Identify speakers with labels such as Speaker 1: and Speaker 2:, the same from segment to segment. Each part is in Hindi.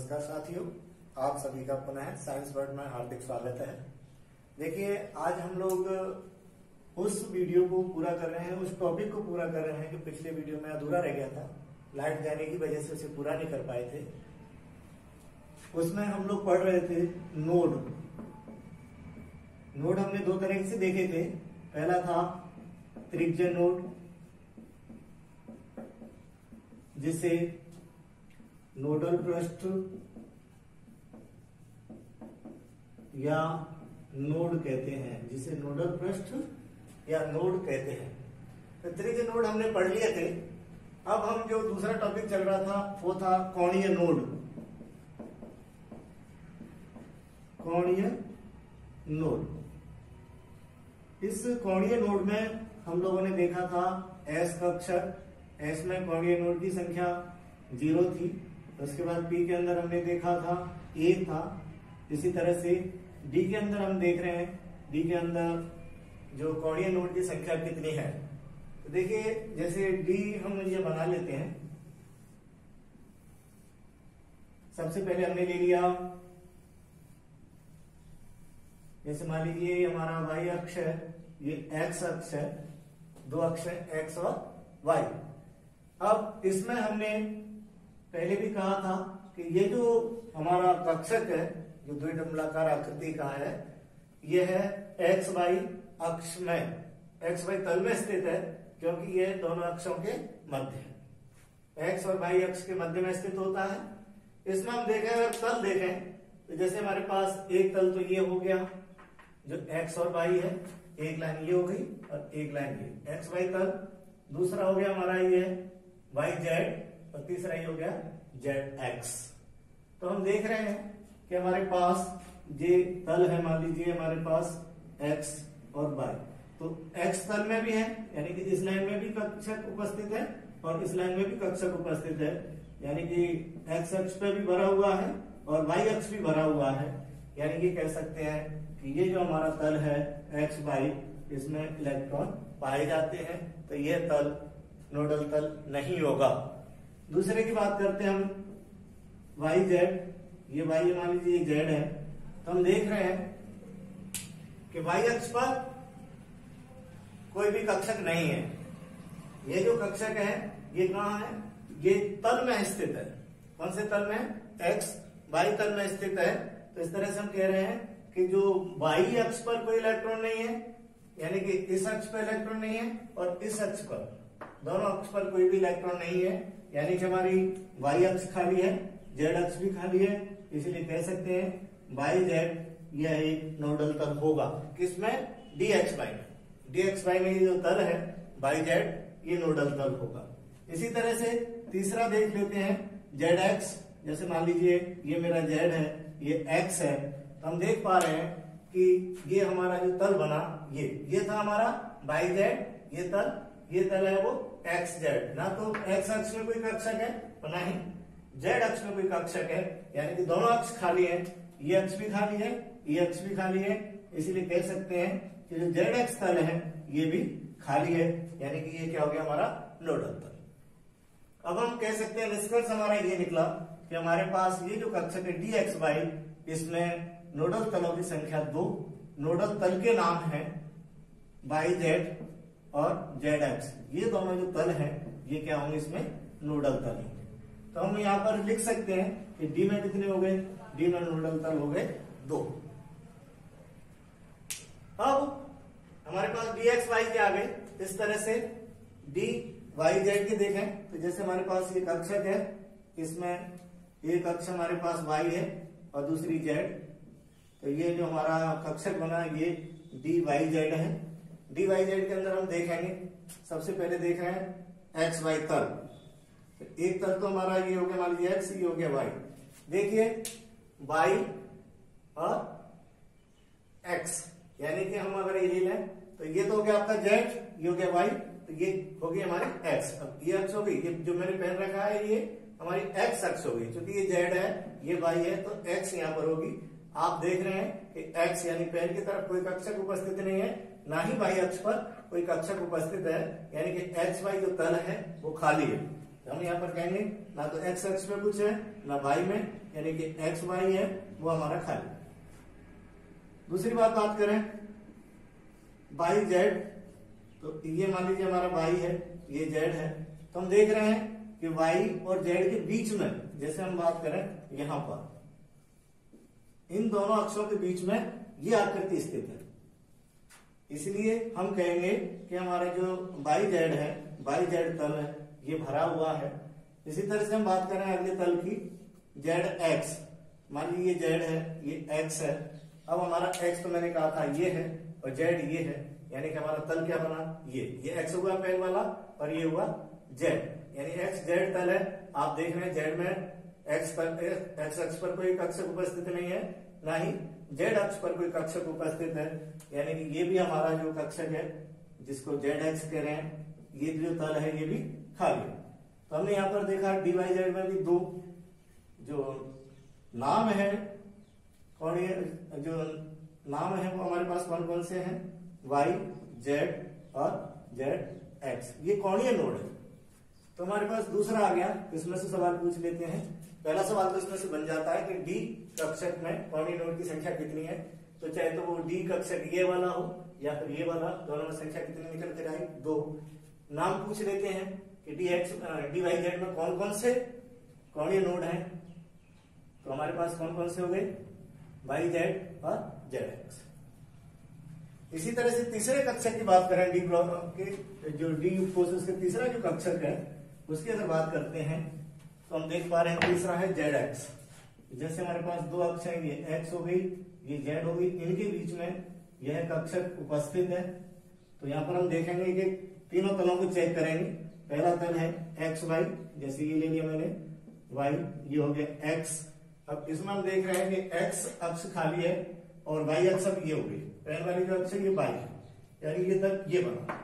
Speaker 1: नमस्कार साथियों, आप सभी का पुनः साइंस वर्ल्ड में हार्दिक स्वागत है। देखिए, आज हम लोग उस वीडियो को पूरा कर रहे हैं, उस टॉपिक को पूरा कर रहे हैं कि पिछले वीडियो में अधूरा रह गया था। लाइट जाने की वजह से उसे पूरा नहीं कर पाए थे। उसमें हम लोग पढ़ रहे थे नोड। नोड हमने दो तरह से देखे थे। पहला था त्रिज्य नोड, जिसे नोडल पृष्ठ या नोड कहते हैं, जिसे नोडल पृष्ठ या नोड कहते हैं। तो त्रिज्य नोड हमने पढ़ लिए थे। अब हम जो दूसरा टॉपिक चल रहा था वो था कोणीय नोड। कोणीय नोड, इस कोणीय नोड में हम लोगों ने देखा था एस का अक्षर। एस में कोणीय नोड की संख्या 0 थी। उसके बाद पी के अंदर हमने देखा था ए था। इसी तरह से डी के अंदर हम देख रहे हैं, डी के अंदर जो कोणीय नोड की संख्या कितनी है। तो देखिए, जैसे डी हम ये बना लेते हैं। सबसे पहले हमने ले लिया, जैसे मान लीजिए ये हमारा वाई अक्ष है, ये एक्स अक्ष है, दो अक्ष है एक्स और वाई। अब इसमें हमने पहले भी कहा था कि ये जो हमारा कक्षक है, जो द्विडंबलाकार आकृति का है, ये है एक्स वाई अक्ष में, एक्स वाई तल में स्थित है, क्योंकि ये दोनों अक्षों के मध्य है। एक्स और वाई अक्ष के मध्य में स्थित होता है। इसमें हम देखें, अगर तल देखें तो जैसे हमारे पास एक तल तो ये हो गया जो एक्स और वाई है, एक लाइन ये हो गई और एक लाइन ये एक्स वाई तल। दूसरा हो गया हमारा ये वाई जेड और तीसरा ये हो गया जेड एक्स। तो हम देख रहे हैं कि हमारे पास ये तल है, मान लीजिए हमारे पास एक्स और वाई। तो एक्स तल में भी है, यानी कि इस लाइन में भी कक्षक उपस्थित है और इस लाइन में भी कक्षक उपस्थित है, यानी कि एक्स अक्ष पे भी भरा हुआ है और वाई अक्ष भी भरा हुआ है। यानी कि कह सकते हैं कि ये जो हमारा तल है एक्स वाई, इसमें इलेक्ट्रॉन पाए जाते हैं। तो यह तल नोडल तल नहीं होगा। दूसरे की बात करते हैं हम, वाई जेड। ये वाई मान लीजिए ये जेड है। तो हम देख रहे हैं कि वाई अक्ष पर कोई भी कक्षक नहीं है। ये जो कक्षक है ये कहाँ है? ये तल में स्थित है। कौन से तल में? एक्स वाई तल में स्थित है। तो इस तरह से हम कह रहे हैं कि जो वाई अक्ष पर कोई इलेक्ट्रॉन नहीं है, यानी कि इस अक्ष पर इलेक्ट्रॉन नहीं है और इस अक्ष पर, दोनों अक्ष पर कोई भी इलेक्ट्रॉन नहीं है। यानी कि हमारी वाई अक्ष खाली है, जेड अक्ष भी खाली है। इसलिए कह सकते हैं वाई जेड यह एक नोडल तल होगा। किसमें? डी एक्स वाई में। डी एक्स वाई में ये जो तल है वाई जेड, ये नोडल तल होगा। इसी तरह से तीसरा देख लेते हैं, जेड एक्स। जैसे मान लीजिए ये मेरा जेड है, ये एक्स है। तो हम देख पा रहे हैं कि ये हमारा जो तल बना, ये था हमारा वाई जेड, ये तल है वो एक्स जेड। ना तो एक्स अक्ष में कोई कक्षक है और ना ही जेड अक्ष में कोई कक्षक है, यानी कि दोनों अक्ष खाली है। ये अक्ष भी खाली है, ये अक्ष भी खाली है। इसलिए कह सकते हैं कि जो जेड एक्स तल है ये भी खाली है, यानी कि ये क्या हो गया हमारा नोडल तल। अब हम कह सकते हैं, निष्कर्ष हमारा ये निकला कि हमारे पास ये जो कक्षक है डी एक्स वाई, इसमें नोडल तलों की संख्या 2। नोडल तल के नाम है वाई जेड और जेड एक्स। ये दोनों जो तल हैं ये क्या होंगे? इसमें नोडल तल होंगे। तो हम यहाँ पर लिख सकते हैं कि डी में कितने हो गए? डी में नोडल तल हो गए 2। अब हमारे पास डी एक्स वाई के आगे इस तरह से डी वाई जेड के देखें तो जैसे हमारे पास ये कक्षक है, इसमें एक अक्ष हमारे पास वाई है और दूसरी जेड। तो ये जो हमारा कक्षक बना ये डी वाई जेड है। डी वाई जेड के अंदर हम देखेंगे, सबसे पहले देख रहे हैं एक्स वाई तल। तो एक तल तो हमारा ये हो गया, मान लीजिए एक्स, ये हो गया वाई। देखिए वाई और एक्स, यानी कि हम अगर ये ले लें तो ये तो हो गया आपका जेड, ये हो गया वाई, तो ये हो गई हमारी एक्स। अब ये अक्ष हो गई, ये जो मैंने पेन रखा है ये हमारी एक्स अक्ष हो गई। क्योंकि ये जेड है, ये वाई है, तो एक्स यहां पर होगी। आप देख रहे हैं कि एक्स यानी पेन की तरफ कोई कक्षक उपस्थित नहीं है, ना ही वाई अक्ष पर कोई कक्षक उपस्थित है, यानी कि एक्स वाई जो तल है वो खाली है। हम यहाँ पर कहेंगे ना तो एक्स अक्ष में कुछ है ना वाई में, यानी कि एक्स वाई है वो हमारा खाली। दूसरी बात करें वाई जेड, तो ये मान लीजिए हमारा वाई है, ये जेड है, तो हम देख रहे हैं कि वाई और जेड के बीच में, जैसे हम बात करें यहां पर इन दोनों अक्षों के बीच में ये आकृति स्थित है, इसलिए हम कहेंगे कि हमारा जो वाई जेड है, वाई जेड तल है, ये भरा हुआ है। इसी तरह से हम बात करें अगले तल की, जेड एक्स, मान लीजिए ये जेड है, ये एक्स है। अब हमारा एक्स तो मैंने कहा था ये है और जेड ये है, यानी कि हमारा तल क्या बना, ये एक्स हुआ पहले वाला और ये हुआ जेड, यानी एक्स जेड तल है। आप देख रहे हैं जेड में एक्स अक्ष पर कोई कक्षक उपस्थित नहीं है, ना ही जेड अक्ष पर कोई कक्षक उपस्थित है, यानी कि ये भी हमारा जो कक्षक है जिसको जेड एक्स कह रहे हैं, ये जो तल है ये भी खाली है। तो हमने यहाँ पर देखा डी वाई जेड में भी दो जो नाम है, और ये जो नाम है वो हमारे पास कौन कौन से हैं, वाई जेड और जेड एक्स, ये कोणीय नोड है। तो हमारे पास दूसरा आ गया, इसमें से सवाल पूछ लेते हैं। पहला सवाल तो इसमें से बन जाता है कि डी कक्षक में कोणीय नोड की संख्या कितनी है, तो चाहे तो वो डी कक्षक ये वाला हो या फिर ये वाला, दोनों में संख्या कितनी निकल कर आई, 2। नाम पूछ लेते हैं कि डी वाई जेड में कौन कौन से कोणीय नोड हैं, तो हमारे पास कौन कौन से हो गए, वाई जेड और जेड एक्स। इसी तरह से तीसरे कक्षक की बात करें, डी ब्लॉक के जो डी कोसेस के तीसरा जो कक्षक है उसकी अगर बात करते हैं तो हम देख पा रहे हैं तीसरा है जेड एक्स। जैसे हमारे पास दो अक्ष है, ये एक्स हो गई, ये जेड हो गई, इनके बीच में यह कक्षक उपस्थित है। तो यहाँ पर हम देखेंगे कि तीनों तलों को चेक करेंगे। पहला तल है एक्स वाई, जैसे ये ले लिया मैंने वाई, ये हो गया एक्स। अब इसमें हम देख रहे हैं कि एक्स अक्ष खाली है और वाई अक्ष अब ये हो गई, पहले वाली जो अक्ष है ये वाई है, यानी ये तक ये बना।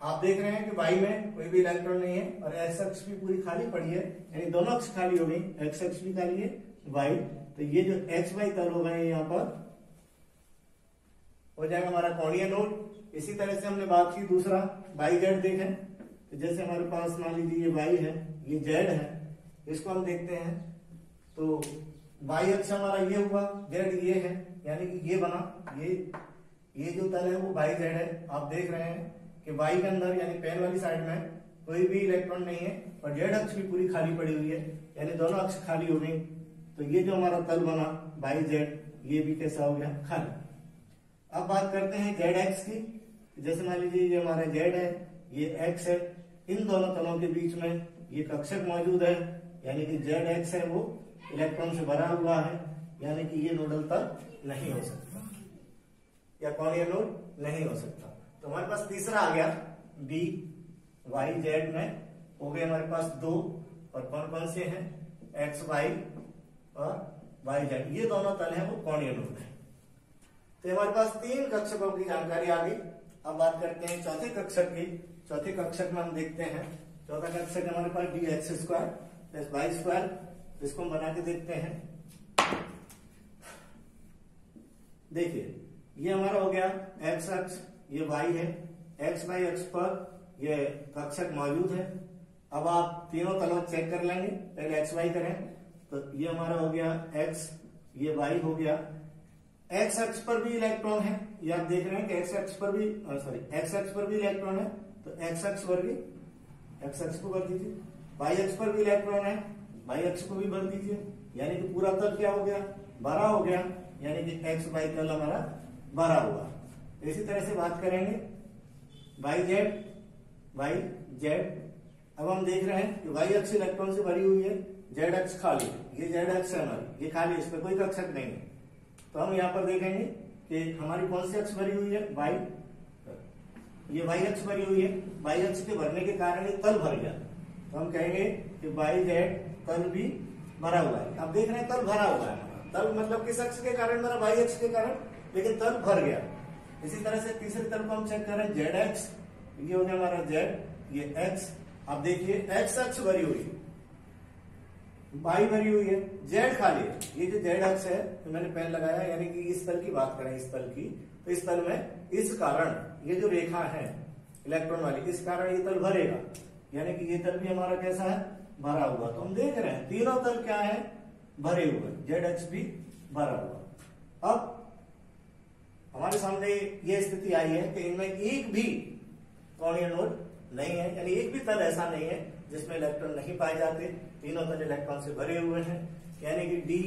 Speaker 1: आप देख रहे हैं कि वाई में कोई भी इलेक्ट्रॉन नहीं है और एक्स अक्ष भी पूरी खाली पड़ी है, यानी दोनों अक्ष खाली हो गई, एक्स अक्ष भी खाली है, वाई। तो ये जो एक्स वाई तल हो गए यहाँ पर हो जाएगा हमारा कोणीय नोड। इसी तरह से हमने बात की दूसरा वाई जेड देखें, तो जैसे हमारे पास मान लीजिए ये वाई है, ये जेड है, इसको हम देखते हैं तो वाई अक्ष हमारा ये हुआ, जेड ये है, यानी कि ये बना, ये जो तल है वो वाई जेड है। आप देख रहे हैं कि वाई के अंदर यानी पेन वाली साइड में कोई भी इलेक्ट्रॉन नहीं है और जेड अक्ष भी पूरी खाली पड़ी हुई है, यानी दोनों अक्ष खाली हो गई। तो ये जो हमारा तल बना वाई जेड, ये भी कैसा हो गया, खाली। अब बात करते हैं जेड एक्स की। जैसे मान लीजिए ये हमारा जेड है, ये एक्स है, इन दोनों तलों के बीच में ये कक्षक मौजूद है, यानी कि जेड एक्स है वो इलेक्ट्रॉन से भरा हुआ है, यानी कि ये नोडल तल नहीं हो सकता या कोणीय नोड नहीं हो सकता। तो हमारे पास तीसरा आ गया डी वाई जेड में हो गए हमारे पास 2, और कौन कौन से हैं, एक्स वाई और वाई जेड, ये दोनों तल हैं वो कोणीय नोड है। तो हमारे पास 3 कक्षकों की जानकारी आ गई। अब बात करते हैं चौथे कक्षक की। चौथे कक्षक में हम देखते हैं, चौथा कक्षक हमारे पास D x square plus y square, इसको हम बना के देखते हैं। देखिए ये हमारा हो गया एक्स अक्ष, ये वाई है, एक्स वाई अक्ष पर ये कक्षक मौजूद है। अब आप तीनों तलों चेक कर लेंगे, पहले एक्स वाई करें तो ये हमारा हो गया एक्स, ये वाई हो गया। एक्स अक्ष पर भी इलेक्ट्रॉन है, ये आप देख रहे हैं कि एक्स अक्ष पर भी एक्स अक्ष पर भी इलेक्ट्रॉन है, तो एक्स अक्ष पर भी, एक्स अक्ष को भर दीजिए। वाई अक्ष पर भी इलेक्ट्रॉन है, वाई अक्ष को भी भर दीजिए, यानी कि पूरा तल क्या हो गया, भरा हो गया, यानी कि एक्स वाई तल हमारा भरा हुआ। इसी तरह से बात करेंगे वाई जेड। अब हम देख रहे हैं कि वाई अक्ष इलेक्ट्रॉन से भरी हुई है, जेड अक्ष खाली, ये जेड अक्ष है हमारी, ये खाली, इस पर कोई कक्षक नहीं है। तो हम यहाँ पर देखेंगे कि हमारी कौन सी अक्ष भरी हुई है, वाई, ये वाई अक्ष भरी हुई है। वाई अक्ष के भरने के कारण ये तल भर गया, तो हम कहेंगे कि वाई जेड तल भी भरा हुआ है। अब देख रहे हैं तल भरा हुआ है, तल मतलब किस अक्ष के कारण भरा, वाई अक्ष के कारण, लेकिन तल भर गया। इसी तरह से तीसरे तल को हम चेक करें, जेड एक्स, ये हो गया हमारा जेड, ये एक्स। अब देखिए एक्स अक्ष भरी हुई है, वाई भरी हुई है, जेड खाली है। ये जो जेड अक्ष है तो मैंने पेन लगाया, यानी कि इस तल की बात करें, इस तल की, तो इस तल में इस कारण ये जो रेखा है इलेक्ट्रॉन वाली, इस कारण ये तल भरेगा, यानी कि ये तल भी हमारा कैसा है, भरा हुआ। तो हम देख रहे हैं तीनों तल क्या है, भरे हुए, जेड एक्स भी भरा हुआ। अब हमारे सामने ये स्थिति आई है कि इनमें एक भी कोणीय नोड नहीं है, यानी एक भी तल ऐसा नहीं है जिसमें इलेक्ट्रॉन नहीं पाए जाते, तीनों तल इलेक्ट्रॉन से भरे हुए हैं। यानी कि D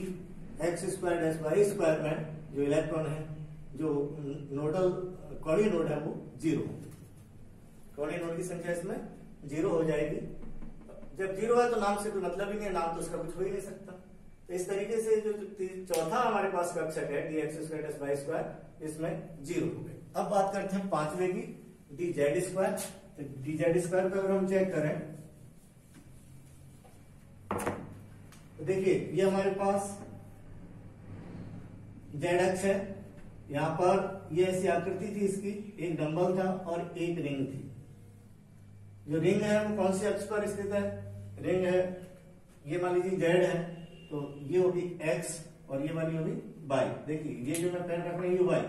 Speaker 1: x square dash Y square में जो इलेक्ट्रॉन है, जो नोडल कोणीय नोड है, वो 0 कोणीय नोड की संख्या इसमें 0 हो जाएगी। जब 0 है तो नाम से कोई मतलब ही नहीं है, नाम तो उसका कुछ हो ही नहीं सकता। तो इस तरीके से जो चौथा हमारे पास कक्षक है D x square dash Y square, इसमें 0 हो गए। अब बात करते हैं पांचवे की, डी जेड स्क्वायर। तो डी जेड स्क्वायर को अगर हम चेक करें तो देखिए ये हमारे पास जेड एक्स है, यहां पर ये ऐसी आकृति थी इसकी, एक डंबल था और एक रिंग थी। जो रिंग है वो कौन सी अक्ष पर स्थित है, रिंग है ये मान लीजिए जेड है, तो ये होगी एक्स और ये वाली होगी वाई। देखिए ये जो मैं पेन रख रहा हूं ये वाई।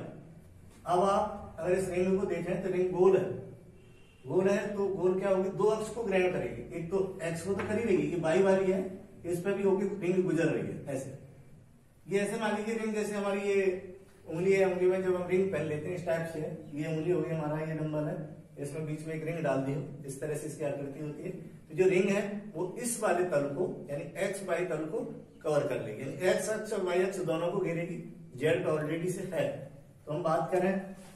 Speaker 1: अब आप अगर इस रिंग को देखें तो रिंग गोल है, गोल है तो गोल क्या होगी, दो अक्ष को ग्रहण करेगी, एक तो एक्स को तो कर ही रही है, ये वाई वाली है, इस पर भी होगी रिंग गुजर रही है ऐसे। ये ऐसे मान लीजिए रिंग जैसे हमारी ये उंगली है, उंगली में जब हम रिंग पहन लेते हैं इस टाइप से, ये उंगली होगी हमारा, ये नंबर है, इसमें बीच में एक रिंग डाल दी हो, इस तरह से इसकी आकृति होती है। तो जो रिंग है वो इस वाले तल को यानी एक्स वाई तल को कवर कर लेगी, यानी एक्स अक्ष और वाई अक्ष दोनों को घेरेगी। जेड ऑलरेडी से है, तो हम बात करें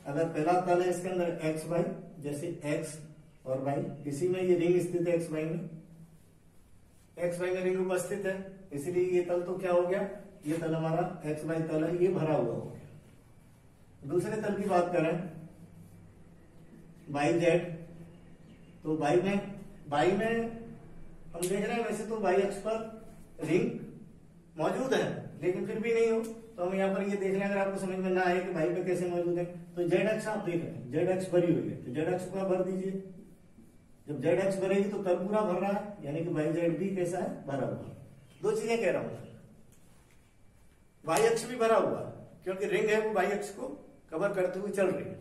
Speaker 1: अगर पहला तल है इसके अंदर एक्स वाई, जैसे एक्स और वाई, इसी में ये रिंग स्थित है एक्स वाई में, एक्स वाई में रिंग उपस्थित है, इसीलिए ये तल तो क्या हो गया, ये तल हमारा एक्स वाई तल है, ये भरा हुआ हो गया। दूसरे तल की बात करें वाई जेड, तो वाई में हम देख रहे हैं वैसे तो वाई अक्ष पर रिंग मौजूद है, लेकिन फिर भी नहीं हो, तो हम यहाँ पर ये देख रहे हैं, अगर आपको समझ में ना आए कि वाई पे कैसे मौजूद है, तो जेड अक्ष आप देख रहे हैं, जेड अक्ष भरी हुई है, तो जेड अक्ष को भर दीजिए। जब जेड अक्ष भरेगी तो तल पूरा भर रहा है, यानी कि वाई जेड भी कैसा है, भरा हुआ। दो चीजें कह रहा हूं, वाई अक्ष भी भरा हुआ है क्योंकि रिंग है वो वाई अक्ष को कवर करते हुए चल रही है,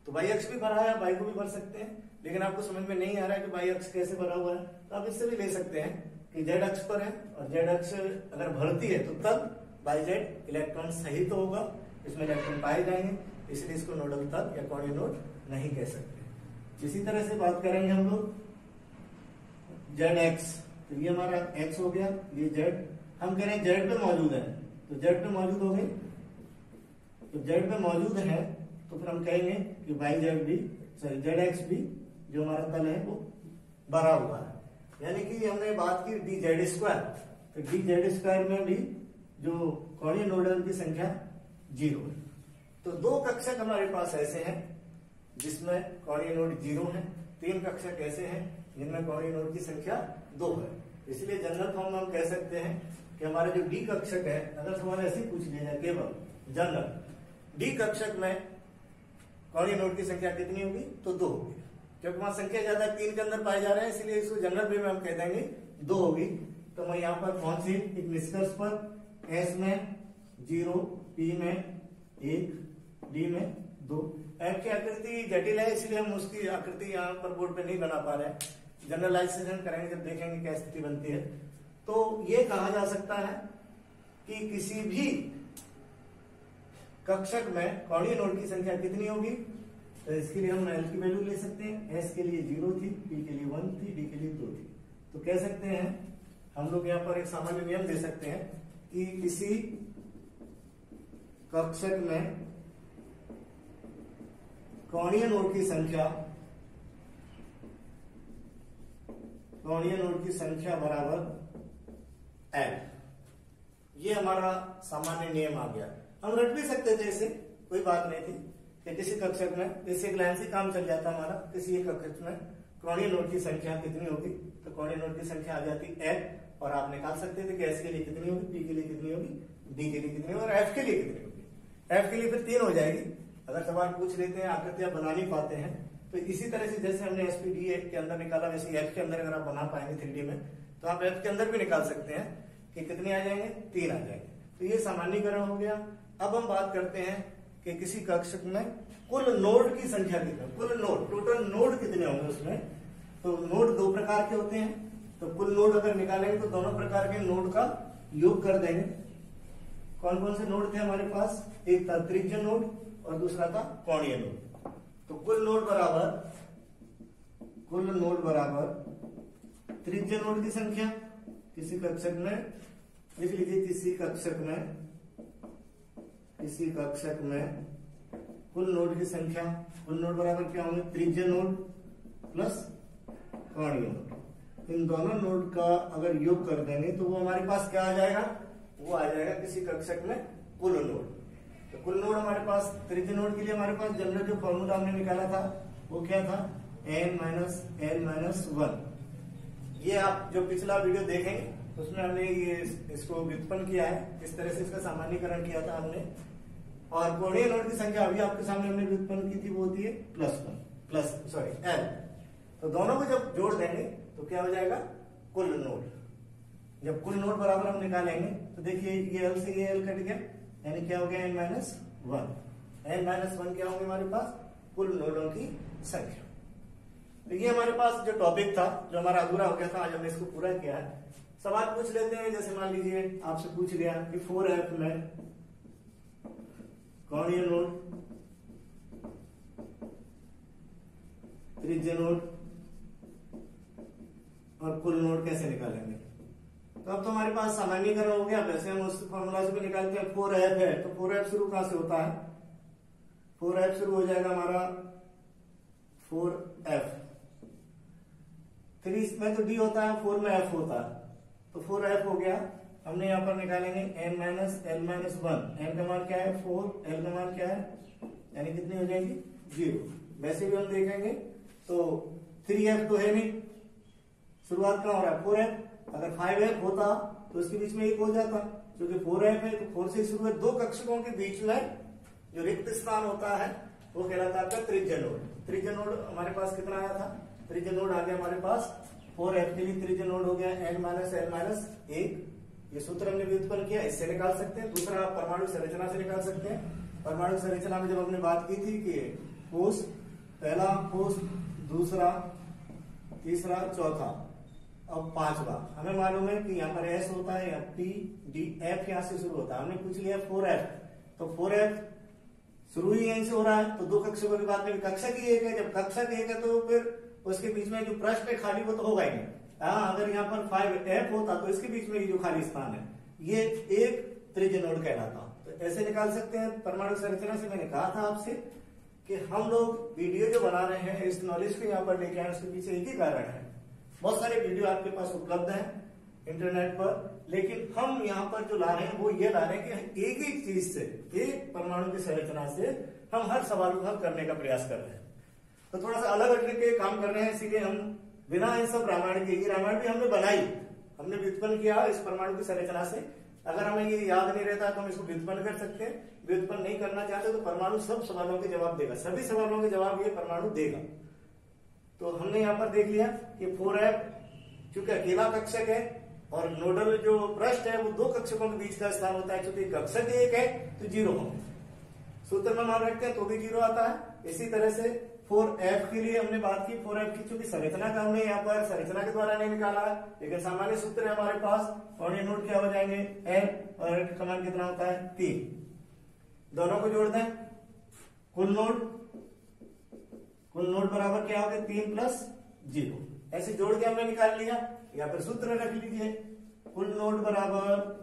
Speaker 1: तो वाई अक्ष भी भरा है, वाई को भी भर सकते हैं। लेकिन आपको समझ में नहीं आ रहा है कि वाई अक्ष कैसे भरा हुआ है, तो आप इससे भी ले सकते हैं कि जेड अक्ष पर है और जेड अक्ष अगर भरती है तो तब वाई जेड इलेक्ट्रॉन सहित होगा, इसमें इलेक्ट्रॉन पाए जाएंगे, इसलिए इसको नोडल तल या कोणीय नोड नहीं कह सकते। इसी तरह से बात करेंगे हम लोग जेड एक्स, तो ये हमारा एक्स हो गया, ये जेड, हम कह रहे हैं जेड पे मौजूद है, तो जेड पे मौजूद हो गए, तो जेड पे मौजूद है तो फिर हम कहेंगे कि वाई जेड भी, सॉरी जेड एक्स भी जो हमारा तल है वो भरा हुआ है। यानी कि हमने बात की डी जेड स्क्वायर, तो डी जेड स्क्वायर में भी जो कोणीय नोडल की संख्या 0 है। तो दो कक्षक हमारे पास ऐसे हैं जिसमें कोणीय नोड 0 है, 3 कक्षक ऐसे हैं जिनमें कोणीय नोड की संख्या 2 है। इसलिए जनरल फॉर्म में हम कह सकते हैं कि हमारे जो डी कक्षक है, अगर सवाल ऐसे पूछ लिया जाए केवल जनरल डी कक्षक में कोणीय नोड की संख्या कितनी होगी, तो 2 होगी, क्योंकि वहां संख्या ज्यादा 3 के अंदर पाए जा रहे हैं, इसलिए इसको जनरल वे में हम कह देंगे 2 होगी। तो मैं यहाँ पर पहुंचे एक निष्कर्ष पर, एस में 0, पी में 1, डी में 2। एफ की आकृति जटिल है, इसलिए हम उसकी आकृति यहाँ पर बोर्ड पे नहीं बना पा रहे हैं, जनरलाइजेशन करेंगे जब देखेंगे क्या स्थिति बनती है। तो ये कहा जा सकता है कि किसी भी कक्षक में कोणीय नोड की संख्या कितनी होगी, तो इसके लिए हम एल की वैल्यू ले सकते हैं, एस के लिए 0 थी, पी के लिए 1 थी, डी के लिए 2 थी। तो कह सकते हैं हम लोग यहाँ पर एक सामान्य नियम दे सकते हैं कि किसी कक्षक में कोणीय नोड की संख्या बराबर एल, ये हमारा सामान्य नियम आ गया। हम रट भी सकते थे इसे, कोई बात नहीं थी कि किसी कक्षक में, इससे एक लाइन से काम चल जाता हमारा, किसी एक कक्षक में कोणीय नोड की संख्या कितनी होगी, तो कोणीय नोड की संख्या आ जाती एल, और आप निकाल सकते थे कि एस के लिए कितनी होगी, पी के लिए कितनी होगी, डी के लिए कितनी होगी और एफ के लिए कितनी होगी। एफ के लिए फिर 3 हो जाएगी, अगर सवाल पूछ लेते हैं आकृतियां बना नहीं पाते हैं, तो इसी तरह से जैसे हमने एसपीडी के अंदर निकाला, वैसे एफ के अंदर अगर आप बना पाएंगे 3D में, तो आप एफ के अंदर भी निकाल सकते हैं कि कितने आ जाएंगे, 3 आ जाएंगे। तो ये सामान्यीकरण हो गया। अब हम बात करते हैं कि किसी कक्षक में कुल नोड की संख्या कितनी, कुल नोड, टोटल नोड कितने होंगे उसमें, तो नोड दो प्रकार के होते हैं, तो कुल नोड अगर निकालेंगे तो दोनों प्रकार के नोड का योग कर देंगे। कौन कौन से नोड थे हमारे पास? एक था त्रिज्य नोड और दूसरा था कोणीय नोड। तो कुल नोड बराबर त्रिज्य नोड की संख्या, किसी कक्षक में लिख लीजिए, किसी कक्षक में कुल नोड की संख्या, कुल नोड बराबर क्या होंगे? त्रिज्य नोड प्लस कोणीय नोड। इन दोनों नोड का अगर योग कर देंगे तो वो हमारे पास क्या आ जाएगा? वो आ जाएगा किसी कक्षक में कुल नोड। तो कुल नोड हमारे पास त्रिज्य नोड के लिए हमारे पास जनरल जो फॉर्मूला हमने निकाला था वो क्या था? n-n-1। ये आप जो पिछला वीडियो देखेंगे उसमें हमने ये इसको व्युत्पन्न किया है, इस तरह से इसका सामान्यीकरण किया था हमने। और कोणीय नोड की संख्या अभी आपके सामने हमने व्युत्पन्न की थी, वो होती है l। तो दोनों को जब जोड़ देंगे तो क्या हो जाएगा? कुल नोड। जब कुल नोड बराबर हम निकालेंगे तो देखिए ये l से ये l कट गया, यानी क्या हो गया? n-1। n-1 क्या होंगे हमारे पास? कुल नोडों की संख्या। तो ये हमारे पास जो टॉपिक था, जो हमारा अधूरा हो गया था, आज हमने इसको पूरा किया है। सवाल पूछ लेते हैं, जैसे मान लीजिए आपसे पूछ लिया कि 4f में कोणीय नोड, त्रिज्य नोड और कुल नोड कैसे निकालेंगे? तो अब तो हमारे पास सामान्यीकरण हो गया, वैसे हम उस फॉर्मूला से भी निकालते हैं। 4f है तो 4f शुरू कहां से होता है? 4f शुरू हो जाएगा हमारा 4f। 3 में तो d होता है, 4 में f होता है, तो 4f हो गया। हमने यहां पर निकालेंगे n-1। n का मान क्या है? 4। l का मान क्या है? यानी कितनी हो जाएगी? 0। वैसे भी हम देखेंगे तो 3f तो है नहीं, शुरुआत कहां हो रहा है? 4f। अगर 5f होता तो इसके बीच में एक हो जाता, क्योंकि 4f है तो 4 से शुरू है। दो कक्षकों के बीच में जो रिक्त स्थान होता है वो कहलाता है त्रिज्य नोड। त्रिज्य नोड हमारे पास कितना आया था? त्रिज्य नोड आ गया हमारे पास 4f के लिए त्रिज्य नोड हो गया n-l-1। ये सूत्र हमने व्युत्पन्न किया, इससे निकाल सकते हैं। दूसरा आप परमाणु संरचना से निकाल सकते हैं। परमाणु संरचना में जब हमने बात की थी कि कोष, पहला कोष, दूसरा, तीसरा, चौथा, अब पांचवा, हमें मालूम है कि यहाँ पर S होता है, या P, D, F यहाँ से शुरू होता है। हमने पूछ लिया 4f, तो 4f शुरू ही यहीं से हो रहा है, तो दो कक्षकों की बात में कक्षक ही एक है। जब कक्षक एक है तो फिर उसके बीच में जो पृष्ठ है खाली वो तो होगा ही नहीं। अगर यहाँ पर 5f होता तो इसके बीच में जो खाली स्थान है ये एक त्रिज्य नोड कहलाता। तो ऐसे निकाल सकते हैं। परमाणु संरचना से मैंने कहा था आपसे कि हम लोग वीडियो जो बना रहे हैं इस नॉलेज को यहाँ पर लेके आए, उसके पीछे एक ही कारण है। बहुत सारे वीडियो आपके पास उपलब्ध हैं इंटरनेट पर, लेकिन हम यहाँ पर जो ला रहे हैं वो ये ला रहे हैं कि एक एक चीज से, एक परमाणु की संरचना से हम हर सवाल को हल करने का प्रयास कर रहे हैं। तो थोड़ा सा अलग हटने के काम कर रहे हैं, इसीलिए हम बिना इन सब रामायण के, ये रामायण भी हमने बनाई, हमने व्युत्पन्न किया इस परमाणु की संरचना से। अगर हमें ये याद नहीं रहता तो हम इसको व्युत्पन्न कर सकते हैं। व्युत्पन्न नहीं करना चाहते तो परमाणु सब सवालों के जवाब देगा, सभी सवालों के जवाब ये परमाणु देगा। तो हमने यहाँ पर देख लिया कि 4f चूंकि अकेला कक्षक है और नोडल जो पृष्ठ है वो दो कक्षकों के बीच का स्थान होता है, क्योंकि कक्षक एक है तो 0 होंगे। सूत्र में मान रखते हैं तो भी 0 आता है। इसी तरह से 4f के लिए हमने बात की, 4f की चूंकि संरचना का हमने यहाँ पर संरचना के द्वारा नहीं निकाला है, लेकिन सामान्य सूत्र है हमारे पास। कोणीय नोड क्या हो जाएंगे? n, और का मान कितना होता है? 3। दोनों को जोड़ दें, कुल नोड बराबर क्या हो गया? 3 + 0। ऐसे जोड़ के हमने निकाल लिया। यहाँ पर सूत्र रख लीजिए, कुल नोड बराबर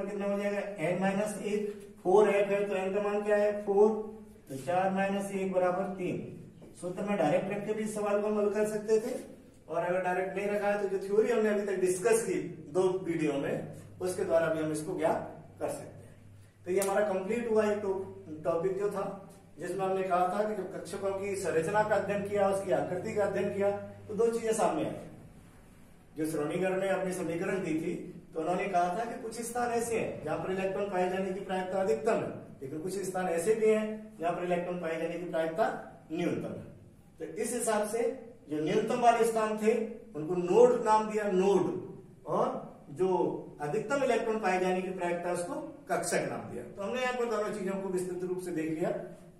Speaker 1: कितना हो जाएगा? n-1। 4f है तो n का मान क्या है? 4, तो 4 - 1 = 3। सूत्र में डायरेक्ट रख के भी सवाल को हल कर सकते थे, और अगर डायरेक्ट नहीं रखा है तो जो थ्योरी हमने अभी तक डिस्कस की 2 वीडियो में, उसके द्वारा भी हम इसको ज्ञात कर सकते हैं। तो ये हमारा कंप्लीट हुआ एक टॉपिक जो था, जिसमें हमने कहा था कि जब कक्षकों की संरचना का अध्ययन किया, उसकी आकृति का अध्ययन किया, तो 2 चीजें सामने आई। जो श्रोडिंगर ने अपनी समीकरण दी थी तो उन्होंने कहा था कि कुछ स्थान ऐसे हैं जहां पर इलेक्ट्रॉन पाए जाने की प्रायिकता अधिकतम है, लेकिन कुछ स्थान ऐसे भी हैं जहां पर इलेक्ट्रॉन पाए जाने की प्रायिकता न्यूनतम है। तो इस हिसाब से जो न्यूनतम वाले स्थान थे उनको नोड नाम दिया, नोड, और जो अधिकतम इलेक्ट्रॉन पाए जाने की प्रायिकता उसको कक्षक नाम दिया। तो हमने यहाँ पर दोनों चीजों को विस्तृत रूप से देख लिया,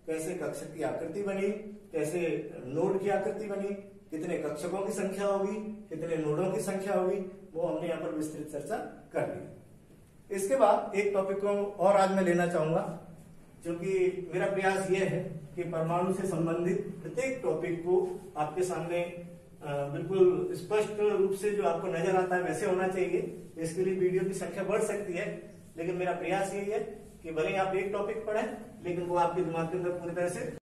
Speaker 1: कैसे कक्षक की आकृति बनी, कैसे नोड की आकृति बनी, कितने कक्षकों की संख्या होगी, कितने नोडों की संख्या होगी, वो हमने यहाँ पर विस्तृत चर्चा कर ली। इसके बाद एक टॉपिक को और आज मैं लेना चाहूंगा, क्योंकि मेरा प्रयास ये है कि परमाणु से संबंधित प्रत्येक टॉपिक को आपके सामने बिल्कुल स्पष्ट रूप से जो आपको नजर आता है वैसे होना चाहिए। इसके लिए वीडियो की संख्या बढ़ सकती है, लेकिन मेरा प्रयास यही है कि भले ही आप एक टॉपिक पढ़ें, लेकिन वो आपके दिमाग के अंदर पूरी तरह से